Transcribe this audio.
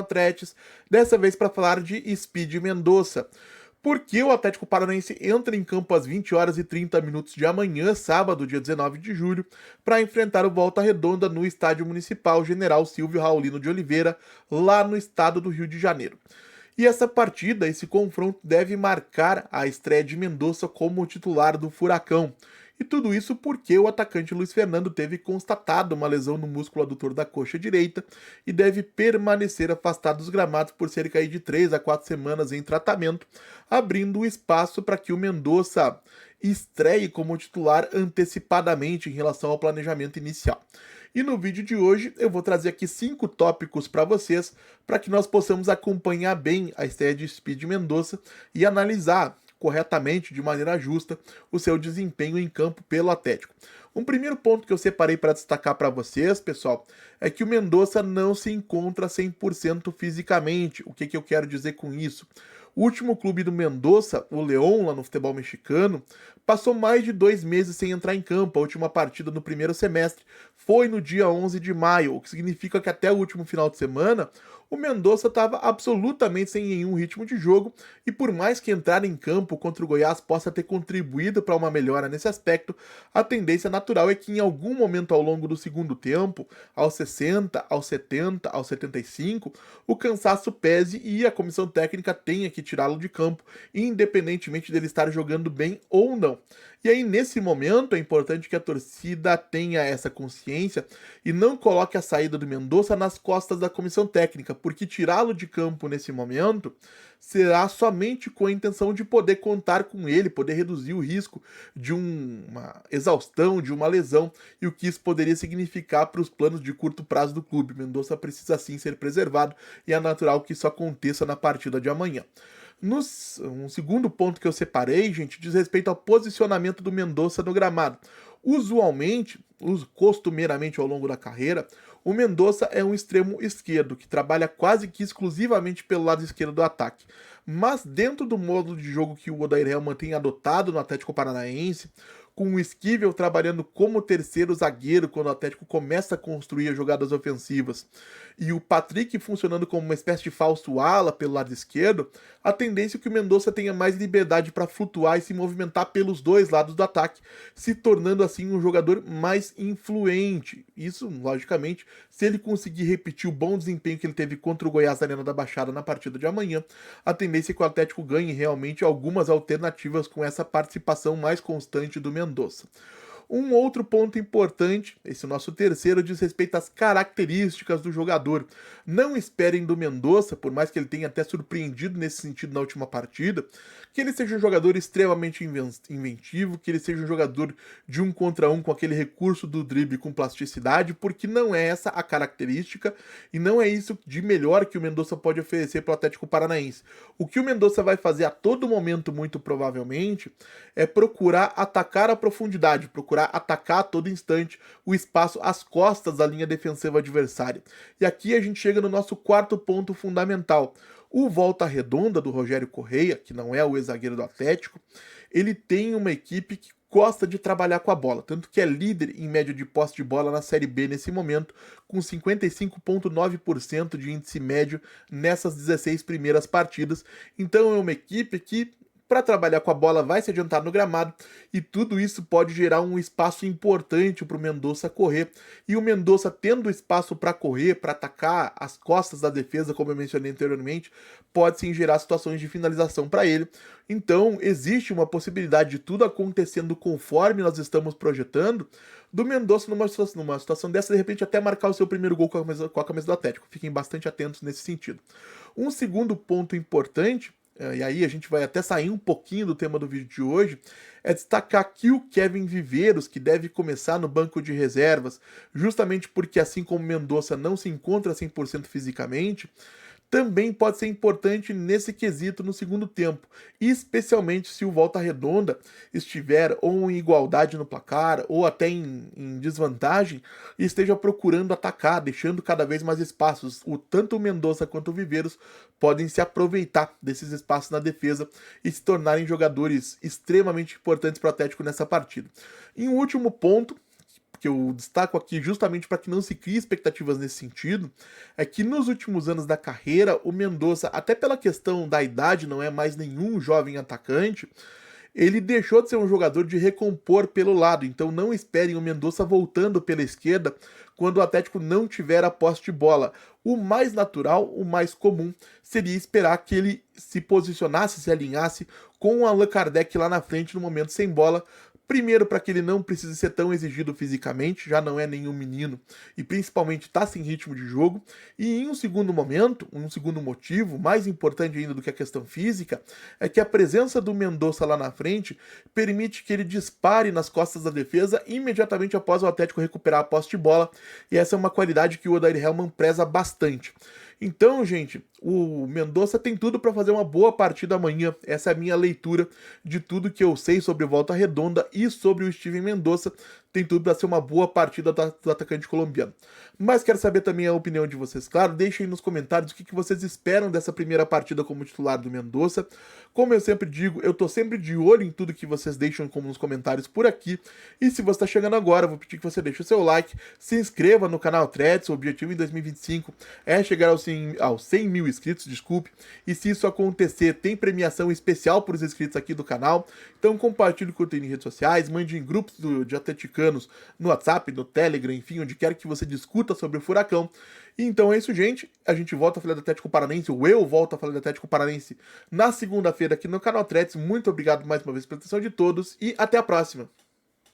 Atletes, dessa vez para falar de Speed Mendonça. Porque o Atlético Paranaense entra em campo às 20 horas e 30 minutos de amanhã, sábado, dia 19 de julho, para enfrentar o Volta Redonda no Estádio Municipal General Silvio Raulino de Oliveira, lá no estado do Rio de Janeiro. E essa partida, esse confronto, deve marcar a estreia de Mendonça como titular do Furacão. E tudo isso porque o atacante Luiz Fernando teve constatado uma lesão no músculo adutor da coxa direita e deve permanecer afastado dos gramados por cerca de 3 a 4 semanas em tratamento, abrindo o espaço para que o Mendonça estreie como titular antecipadamente em relação ao planejamento inicial. E no vídeo de hoje eu vou trazer aqui 5 tópicos para vocês, para que nós possamos acompanhar bem a estreia de Speed Mendonça e analisar corretamente, de maneira justa, o seu desempenho em campo pelo Atlético. Um primeiro ponto que eu separei para destacar para vocês, pessoal, é que o Mendonça não se encontra 100% fisicamente. O que eu quero dizer com isso? O último clube do Mendonça, o León, lá no futebol mexicano, passou mais de 2 meses sem entrar em campo. A última partida no primeiro semestre foi no dia 11 de maio, o que significa que até o último final de semana o Mendonça estava absolutamente sem nenhum ritmo de jogo e por mais que entrar em campo contra o Goiás possa ter contribuído para uma melhora nesse aspecto, a tendência natural é que em algum momento ao longo do segundo tempo, aos 60, aos 70, aos 75, o cansaço pese e a comissão técnica tenha que tirá-lo de campo, independentemente dele estar jogando bem ou não. E aí, nesse momento, é importante que a torcida tenha essa consciência e não coloque a saída do Mendonça nas costas da comissão técnica, porque tirá-lo de campo nesse momento será somente com a intenção de poder contar com ele, poder reduzir o risco de uma exaustão, de uma lesão, e o que isso poderia significar para os planos de curto prazo do clube. Mendonça precisa sim ser preservado e é natural que isso aconteça na partida de amanhã. Um segundo ponto que eu separei, gente, diz respeito ao posicionamento do Mendonça no gramado. Usualmente, costumeiramente ao longo da carreira, o Mendonça é um extremo esquerdo, que trabalha quase que exclusivamente pelo lado esquerdo do ataque. Mas dentro do modo de jogo que o Odair Hellmann tem adotado no Atlético Paranaense, com o Esquivel trabalhando como terceiro zagueiro quando o Atlético começa a construir as jogadas ofensivas, e o Patrick funcionando como uma espécie de falso ala pelo lado esquerdo, a tendência é que o Mendonça tenha mais liberdade para flutuar e se movimentar pelos dois lados do ataque, se tornando assim um jogador mais influente. Isso, logicamente, se ele conseguir repetir o bom desempenho que ele teve contra o Goiás na Arena da Baixada na partida de amanhã, a tendência é que o Atlético ganhe realmente algumas alternativas com essa participação mais constante do Mendonça. Um outro ponto importante, esse nosso terceiro, diz respeito às características do jogador. Não esperem do Mendonça, por mais que ele tenha até surpreendido nesse sentido na última partida, que ele seja um jogador extremamente inventivo, que ele seja um jogador de 1 contra 1 com aquele recurso do drible com plasticidade, porque não é essa a característica e não é isso de melhor que o Mendonça pode oferecer para o Atlético Paranaense. O que o Mendonça vai fazer a todo momento, muito provavelmente, é procurar atacar a profundidade, procurar atacar a todo instante o espaço às costas da linha defensiva adversária. E aqui a gente chega no nosso quarto ponto fundamental. O Volta Redonda do Rogério Correia, que não é o ex-zagueiro do Atlético, ele tem uma equipe que gosta de trabalhar com a bola, tanto que é líder em média de posse de bola na Série B nesse momento, com 55,9% de índice médio nessas 16 primeiras partidas. Então é uma equipe que, para trabalhar com a bola, vai se adiantar no gramado e tudo isso pode gerar um espaço importante para o Mendonça correr. E o Mendonça tendo espaço para correr, para atacar as costas da defesa, como eu mencionei anteriormente, pode sim gerar situações de finalização para ele. Então existe uma possibilidade de tudo acontecendo conforme nós estamos projetando, do Mendonça numa situação dessa, de repente até marcar o seu primeiro gol com a camisa do Atlético. Fiquem bastante atentos nesse sentido. Um segundo ponto importante, e aí a gente vai até sair um pouquinho do tema do vídeo de hoje, é destacar aqui o Kevin Viveiros, que deve começar no banco de reservas, justamente porque assim como Mendonça não se encontra 100% fisicamente, também pode ser importante nesse quesito no segundo tempo, especialmente se o Volta Redonda estiver ou em igualdade no placar ou até em desvantagem e esteja procurando atacar, deixando cada vez mais espaços. Tanto o Mendonça quanto o Viveiros podem se aproveitar desses espaços na defesa e se tornarem jogadores extremamente importantes para o Atlético nessa partida. E um último ponto, que eu destaco aqui justamente para que não se crie expectativas nesse sentido, é que nos últimos anos da carreira, o Mendonça, até pela questão da idade, não é mais nenhum jovem atacante, ele deixou de ser um jogador de recompor pelo lado, então não esperem o Mendonça voltando pela esquerda quando o Atlético não tiver a posse de bola. O mais natural, o mais comum, seria esperar que ele se posicionasse, se alinhasse com o Allan Kardec lá na frente no momento sem bola. Primeiro, para que ele não precise ser tão exigido fisicamente, já não é nenhum menino e principalmente está sem ritmo de jogo. E em um segundo momento, um segundo motivo, mais importante ainda do que a questão física, é que a presença do Mendonça lá na frente permite que ele dispare nas costas da defesa imediatamente após o Atlético recuperar a posse de bola. E essa é uma qualidade que o Odair Hellmann preza bastante. Então, gente, o Mendonça tem tudo para fazer uma boa partida amanhã. Essa é a minha leitura de tudo que eu sei sobre Volta Redonda e sobre o Steven Mendonça. Tem tudo para ser uma boa partida do atacante colombiano. Mas quero saber também a opinião de vocês, claro. Deixem aí nos comentários o que vocês esperam dessa primeira partida como titular do Mendonça. Como eu sempre digo, eu tô sempre de olho em tudo que vocês deixam como nos comentários por aqui. E se você está chegando agora, eu vou pedir que você deixe o seu like, se inscreva no canal Threads. O objetivo em 2025 é chegar aos 100 mil inscritos, desculpe. E se isso acontecer, tem premiação especial para os inscritos aqui do canal. Então compartilhe o conteúdo em redes sociais, mande em grupos de atleticanos no WhatsApp, no Telegram, enfim, onde quer que você discuta sobre o Furacão. E então é isso, gente. A gente volta a falar do Atlético Paranaense, ou eu volto a falar do Atlético Paranaense na segunda-feira aqui no canal Threads. Muito obrigado mais uma vez pela atenção de todos e até a próxima.